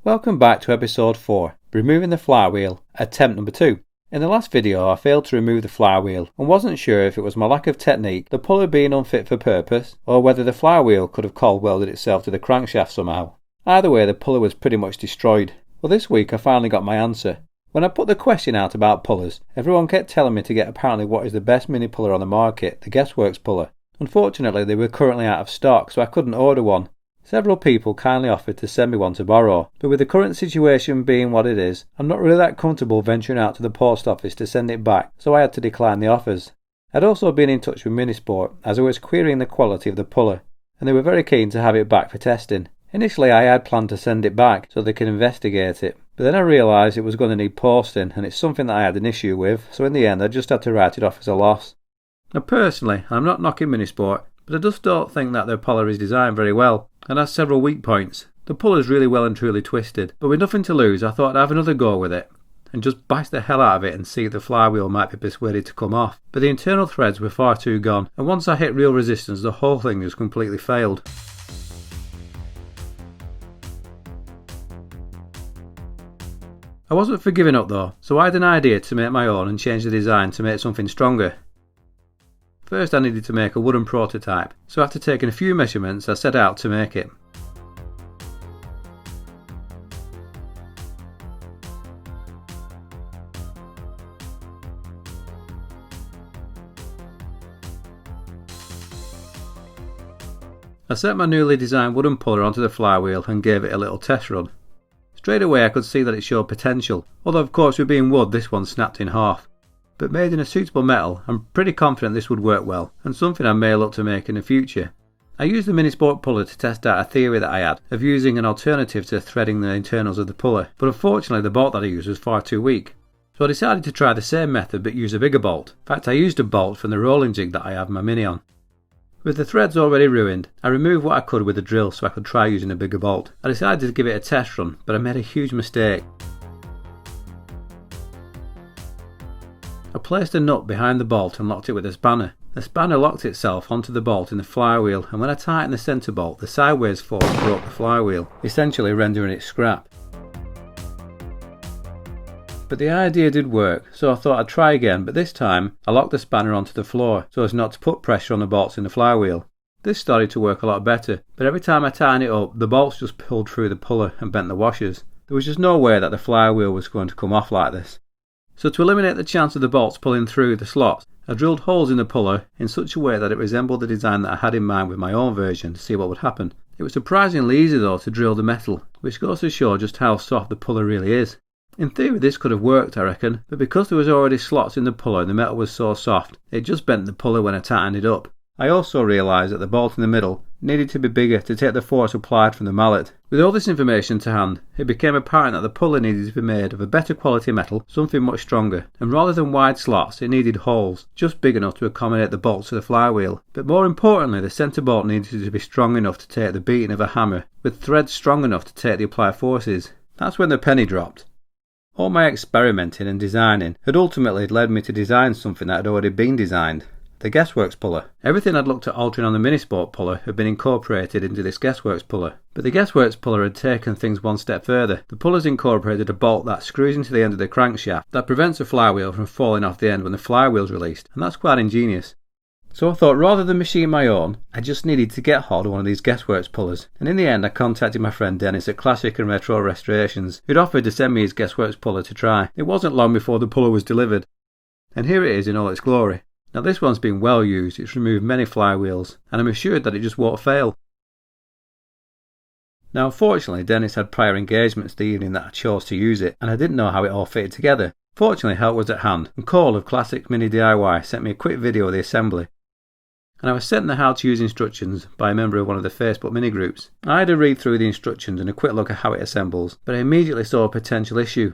Welcome back to episode 4, Removing the Flywheel, attempt number 2. In the last video I failed to remove the flywheel and wasn't sure if it was my lack of technique, the puller being unfit for purpose, or whether the flywheel could have cold welded itself to the crankshaft somehow. Either way, the puller was pretty much destroyed. Well, this week I finally got my answer. When I put the question out about pullers, everyone kept telling me to get apparently what is the best mini puller on the market, the Guessworks puller. Unfortunately, they were currently out of stock, so I couldn't order one. Several people kindly offered to send me one to borrow, but with the current situation being what it is, I'm not really that comfortable venturing out to the post office to send it back, so I had to decline the offers. I'd also been in touch with Minisport as I was querying the quality of the puller, and they were very keen to have it back for testing. Initially I had planned to send it back so they could investigate it, but then I realised it was going to need posting and it's something that I had an issue with, so in the end I just had to write it off as a loss. Now personally, I'm not knocking Minisport, but I just don't think that their puller is designed very well and has several weak points. The puller is really well and truly twisted, but with nothing to lose I thought I'd have another go with it and just bash the hell out of it and see if the flywheel might be persuaded to come off. But the internal threads were far too gone, and once I hit real resistance the whole thing just completely failed. I wasn't for giving up though, so I had an idea to make my own and change the design to make something stronger. First I needed to make a wooden prototype, so after taking a few measurements I set out to make it. I set my newly designed wooden puller onto the flywheel and gave it a little test run. Straight away I could see that it showed potential, although of course with being wood this one snapped in half. But made in a suitable metal, I'm pretty confident this would work well, and something I may look to make in the future. I used the Minisport puller to test out a theory that I had of using an alternative to threading the internals of the puller, but unfortunately the bolt that I used was far too weak. So I decided to try the same method but use a bigger bolt. In fact I used a bolt from the rolling jig that I have my Mini on. With the threads already ruined, I removed what I could with a drill so I could try using a bigger bolt. I decided to give it a test run, but I made a huge mistake. I placed a nut behind the bolt and locked it with a spanner. The spanner locked itself onto the bolt in the flywheel, and when I tightened the centre bolt, the sideways force broke the flywheel, essentially rendering it scrap. But the idea did work, so I thought I'd try again, but this time I locked the spanner onto the floor so as not to put pressure on the bolts in the flywheel. This started to work a lot better, but every time I tightened it up, the bolts just pulled through the puller and bent the washers. There was just no way that the flywheel was going to come off like this. So to eliminate the chance of the bolts pulling through the slots, I drilled holes in the puller in such a way that it resembled the design that I had in mind with my own version to see what would happen. It was surprisingly easy though to drill the metal, which goes to show just how soft the puller really is. In theory this could have worked I reckon, but because there was already slots in the puller and the metal was so soft, it just bent the puller when I tightened it up. I also realised that the bolt in the middle needed to be bigger to take the force applied from the mallet. With all this information to hand, it became apparent that the puller needed to be made of a better quality metal, something much stronger, and rather than wide slots it needed holes, just big enough to accommodate the bolts of the flywheel. But more importantly, the centre bolt needed to be strong enough to take the beating of a hammer, with threads strong enough to take the applied forces. That's when the penny dropped. All my experimenting and designing had ultimately led me to design something that had already been designed. The Guessworks puller. Everything I'd looked at altering on the Minisport puller had been incorporated into this Guessworks puller. But the Guessworks puller had taken things one step further. The puller's incorporated a bolt that screws into the end of the crankshaft that prevents the flywheel from falling off the end when the flywheel's released, and that's quite ingenious. So I thought rather than machine my own, I just needed to get hold of one of these Guessworks pullers, and in the end I contacted my friend Dennis at Classic and Retro Restorations, who'd offered to send me his Guessworks puller to try. It wasn't long before the puller was delivered, and here it is in all its glory. Now this one's been well used, it's removed many flywheels, and I'm assured that it just won't fail. Now unfortunately Dennis had prior engagements the evening that I chose to use it, and I didn't know how it all fitted together. Fortunately help was at hand, and Cole of Classic Mini DIY sent me a quick video of the assembly. And I was sent the how to use instructions by a member of one of the Facebook mini groups. I had a read through the instructions and a quick look at how it assembles, but I immediately saw a potential issue.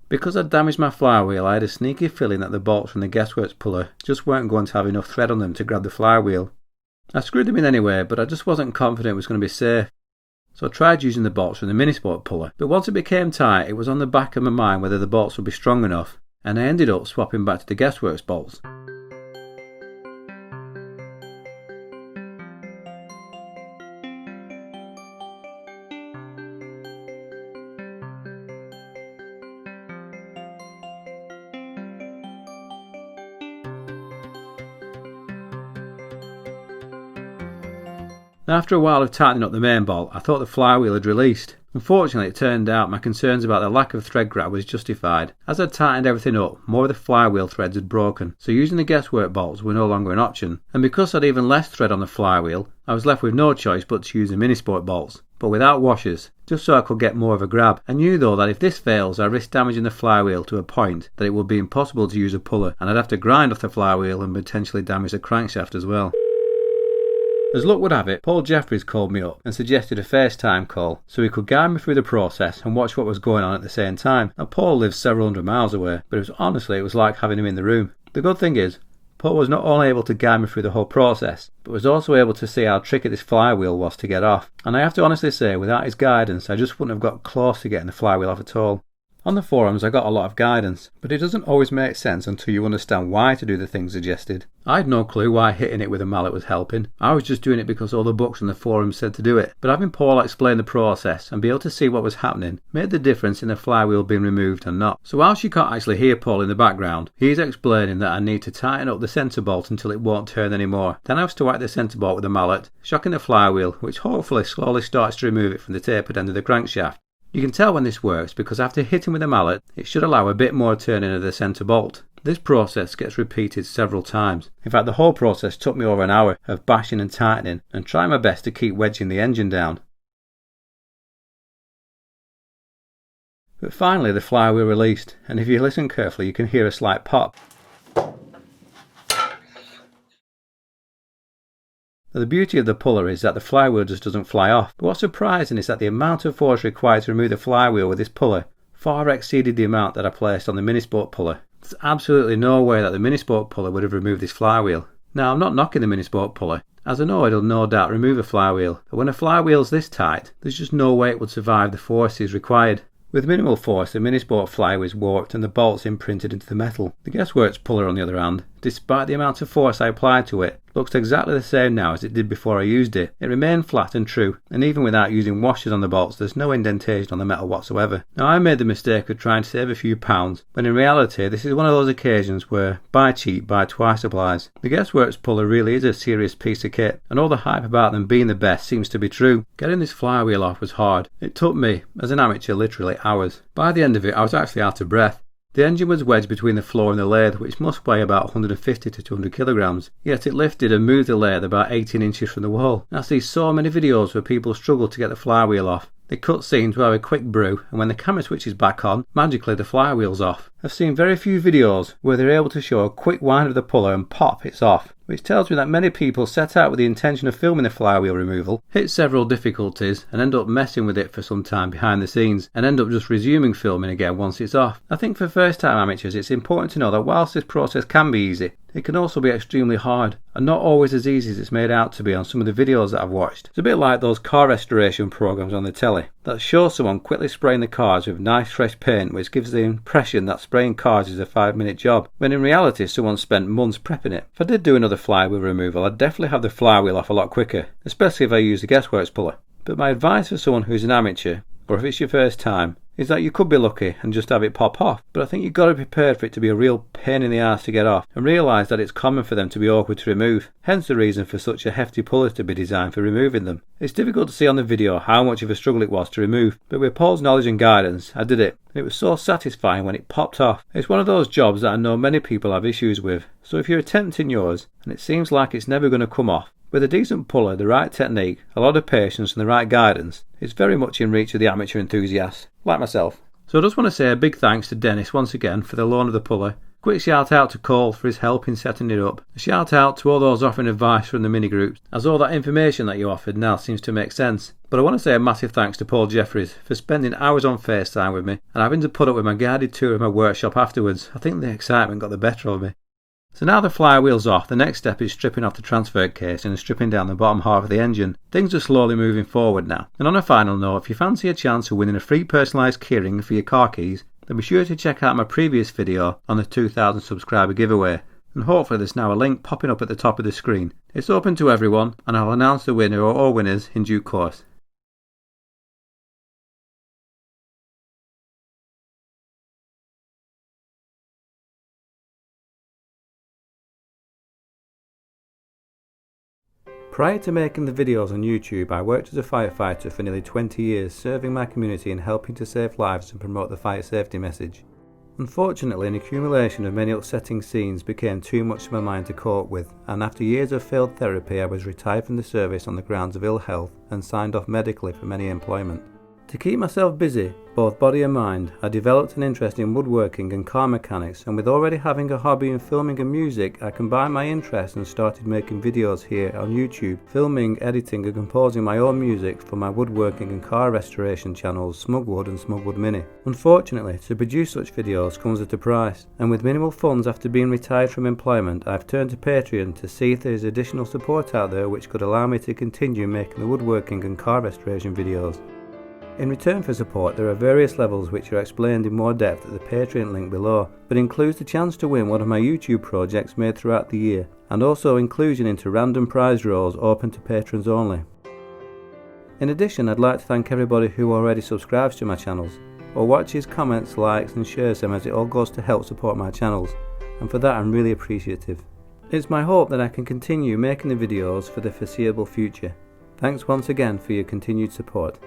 Because I'd damaged my flywheel, I had a sneaky feeling that the bolts from the Guessworks puller just weren't going to have enough thread on them to grab the flywheel. I screwed them in anyway, but I just wasn't confident it was going to be safe. So I tried using the bolts from the Minisport puller, but once it became tight, it was on the back of my mind whether the bolts would be strong enough, and I ended up swapping back to the Guessworks bolts. Now, after a while of tightening up the main bolt, I thought the flywheel had released. Unfortunately, it turned out my concerns about the lack of thread grab was justified. As I'd tightened everything up, more of the flywheel threads had broken, so using the guesswork bolts were no longer an option. And because I'd even less thread on the flywheel, I was left with no choice but to use the mini sport bolts, but without washers, just so I could get more of a grab. I knew though that if this fails, I risked damaging the flywheel to a point that it would be impossible to use a puller, and I'd have to grind off the flywheel and potentially damage the crankshaft as well. As luck would have it, Paul Jeffries called me up and suggested a FaceTime call so he could guide me through the process and watch what was going on at the same time. Now, Paul lives several hundred miles away, but it was like having him in the room. The good thing is, Paul was not only able to guide me through the whole process, but was also able to see how tricky this flywheel was to get off. And I have to honestly say, without his guidance, I just wouldn't have got close to getting the flywheel off at all. On the forums I got a lot of guidance, but it doesn't always make sense until you understand why to do the things suggested. I had no clue why hitting it with a mallet was helping. I was just doing it because all the books on the forums said to do it. But having Paul explain the process and be able to see what was happening made the difference in the flywheel being removed and not. So whilst you can't actually hear Paul in the background, he's explaining that I need to tighten up the centre bolt until it won't turn anymore. Then I have to whack the centre bolt with a mallet, shocking the flywheel, which hopefully slowly starts to remove it from the tapered end of the crankshaft. You can tell when this works because after hitting with a mallet, it should allow a bit more turning of the centre bolt. This process gets repeated several times. In fact, the whole process took me over an hour of bashing and tightening and trying my best to keep wedging the engine down. But finally the flywheel released, and if you listen carefully you can hear a slight pop. Now, the beauty of the puller is that the flywheel just doesn't fly off, but what's surprising is that the amount of force required to remove the flywheel with this puller far exceeded the amount that I placed on the minisport puller. There's absolutely no way that the minisport puller would have removed this flywheel. Now, I'm not knocking the minisport puller, as I know it'll no doubt remove a flywheel, but when a flywheel's this tight, there's just no way it would survive the forces required. With minimal force, the minisport flywheel is warped and the bolts imprinted into the metal. The Guessworks puller, on the other hand, despite the amount of force I applied to it, looks exactly the same now as it did before I used it. It remained flat and true, and even without using washers on the bolts, there's no indentation on the metal whatsoever. Now, I made the mistake of trying to save a few pounds, when in reality this is one of those occasions where buy cheap, buy twice applies. The Guessworks puller really is a serious piece of kit, and all the hype about them being the best seems to be true. Getting this flywheel off was hard. It took me, as an amateur, literally hours. By the end of it, I was actually out of breath. The engine was wedged between the floor and the lathe, which must weigh about 150 to 200 kilograms, yet it lifted and moved the lathe about 18 inches from the wall. I see so many videos where people struggle to get the flywheel off. They cut scenes where have a quick brew, and when the camera switches back on, magically the flywheel's off. I've seen very few videos where they're able to show a quick wind of the puller and pop, it's off, which tells me that many people set out with the intention of filming the flywheel removal, hit several difficulties, and end up messing with it for some time behind the scenes, and end up just resuming filming again once it's off. I think for first time amateurs it's important to know that whilst this process can be easy, it can also be extremely hard, and not always as easy as it's made out to be on some of the videos that I've watched. It's a bit like those car restoration programs on the telly that show someone quickly spraying the cars with nice fresh paint, which gives the impression that spraying cars is a 5-minute job, when in reality someone spent months prepping it. If I did do another flywheel removal, I'd definitely have the flywheel off a lot quicker, especially if I use the Guessworks puller. But my advice for someone who's an amateur, or if it's your first time, is that you could be lucky and just have it pop off, but I think you've got to be prepared for it to be a real pain in the arse to get off, and realise that it's common for them to be awkward to remove, hence the reason for such a hefty puller to be designed for removing them. It's difficult to see on the video how much of a struggle it was to remove, but with Paul's knowledge and guidance, I did it, and it was so satisfying when it popped off. It's one of those jobs that I know many people have issues with, so if you're attempting yours, and it seems like it's never going to come off, with a decent puller, the right technique, a lot of patience and the right guidance, it's very much in reach of the amateur enthusiast, like myself. So I just want to say a big thanks to Dennis once again for the loan of the puller. Quick shout out to Cole for his help in setting it up. A shout out to all those offering advice from the mini groups, as all that information that you offered now seems to make sense. But I want to say a massive thanks to Paul Jeffries for spending hours on FaceTime with me and having to put up with my guided tour of my workshop afterwards. I think the excitement got the better of me. So now the flywheel's off, the next step is stripping off the transfer case and stripping down the bottom half of the engine. Things are slowly moving forward now. And on a final note, if you fancy a chance of winning a free personalised keyring for your car keys, then be sure to check out my previous video on the 2000 subscriber giveaway. And hopefully there's now a link popping up at the top of the screen. It's open to everyone, and I'll announce the winner or all winners in due course. Prior to making the videos on YouTube, I worked as a firefighter for nearly 20 years, serving my community and helping to save lives and promote the fire safety message. Unfortunately, an accumulation of many upsetting scenes became too much for my mind to cope with, and after years of failed therapy I was retired from the service on the grounds of ill health and signed off medically from any employment. To keep myself busy, both body and mind, I developed an interest in woodworking and car mechanics, and with already having a hobby in filming and music, I combined my interests and started making videos here on YouTube, filming, editing and composing my own music for my woodworking and car restoration channels Smugwood and Smugwood Mini. Unfortunately, to produce such videos comes at a price, and with minimal funds after being retired from employment, I've turned to Patreon to see if there is additional support out there which could allow me to continue making the woodworking and car restoration videos. In return for support, there are various levels which are explained in more depth at the Patreon link below, but includes the chance to win one of my YouTube projects made throughout the year, and also inclusion into random prize draws open to patrons only. In addition, I'd like to thank everybody who already subscribes to my channels, or watches, comments, likes and shares them, as it all goes to help support my channels, and for that I'm really appreciative. It's my hope that I can continue making the videos for the foreseeable future. Thanks once again for your continued support.